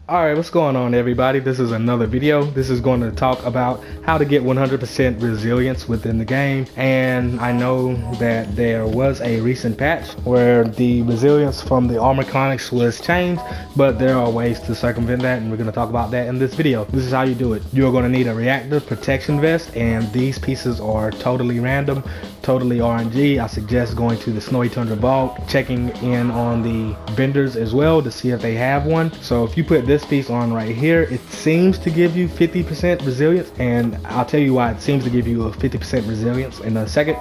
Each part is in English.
Alright, what's going on everybody? This is another video. This is going to talk about how to get 100% resilience within the game. And I know that there was a recent patch where the resilience from the armor mechanics was changed, but there are ways to circumvent that, and we're going to talk about that in this video. This is how you do it. You're going to need a reactive protection vest, and these pieces are totally random, totally RNG. I suggest going to the Snowy Tundra Vault, checking in on the vendors as well to see if they have one. So if you put this piece on right here, it seems to give you 50% resilience, and I'll tell you why it seems to give you a 50% resilience in a second.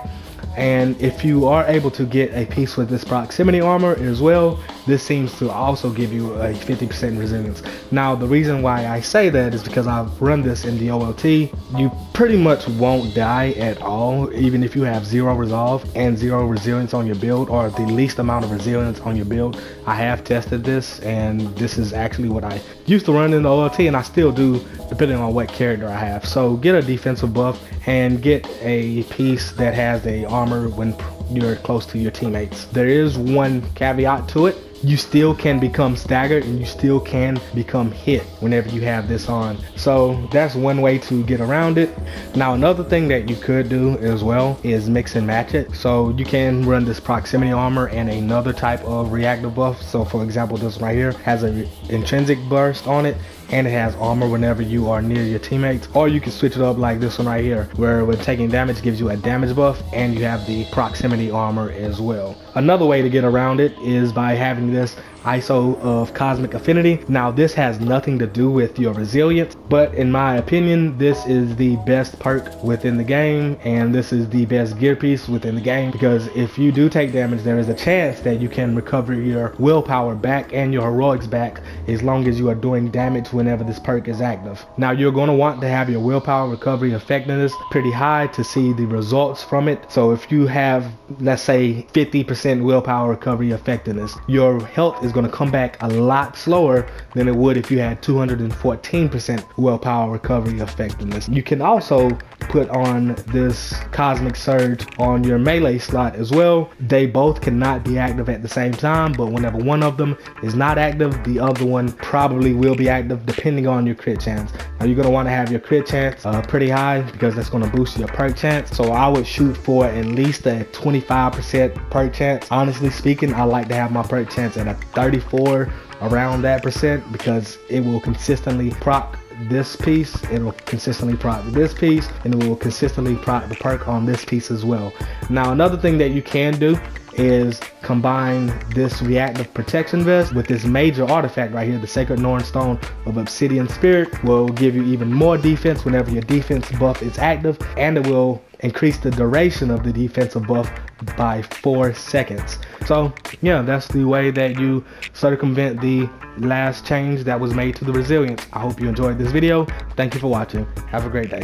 And if you are able to get a piece with this proximity armor as well, this seems to also give you a 50% resilience. Now the reason why I say that is because I've run this in the OLT. You pretty much won't die at all, even if you have 0 resolve and 0 resilience on your build, or the least amount of resilience on your build. I have tested this, and this is actually what I used to run in the OLT, and I still do depending on what character I have. So get a defensive buff and get a piece that has a armor when you're close to your teammates. There is one caveat to it. You still can become staggered, and you still can become hit whenever you have this on. So that's one way to get around it. Now another thing that you could do as well is mix and match it. So you can run this proximity armor and another type of reactive buff. So for example, this right here has an intrinsic burst on it, and it has armor whenever you are near your teammates. Or you can switch it up like this one right here, where when taking damage gives you a damage buff, and you have the proximity armor as well. Another way to get around it is by having this ISO of Cosmic Affinity. Now this has nothing to do with your resilience, but in my opinion this is the best perk within the game, and this is the best gear piece within the game, because if you do take damage, there is a chance that you can recover your willpower back and your heroics back, as long as you are doing damage whenever this perk is active. Now you're going to want to have your willpower recovery effectiveness pretty high to see the results from it. So if you have, let's say, 50% willpower recovery effectiveness, your health is going to come back a lot slower than it would if you had 214% willpower recovery effectiveness. You can also put on this Cosmic Surge on your melee slot as well. They both cannot be active at the same time, but whenever one of them is not active, the other one probably will be active depending on your crit chance. Now you're going to want to have your crit chance pretty high, because that's going to boost your perk chance. So I would shoot for at least a 25% perk chance. Honestly speaking, I like to have my perk chance at a 34, around that percent, because it will consistently proc this piece, it will consistently proc this piece, and it will consistently proc the perk on this piece as well. Now another thing that you can do is combine this reactive protection vest with this major artifact right here, the Sacred Norn Stone of Obsidian Spirit. Will give you even more defense whenever your defense buff is active, and it will increase the duration of the defensive buff by 4 seconds. So yeah, that's the way that you circumvent the last change that was made to the resilience. I hope you enjoyed this video. Thank you for watching. Have a great day.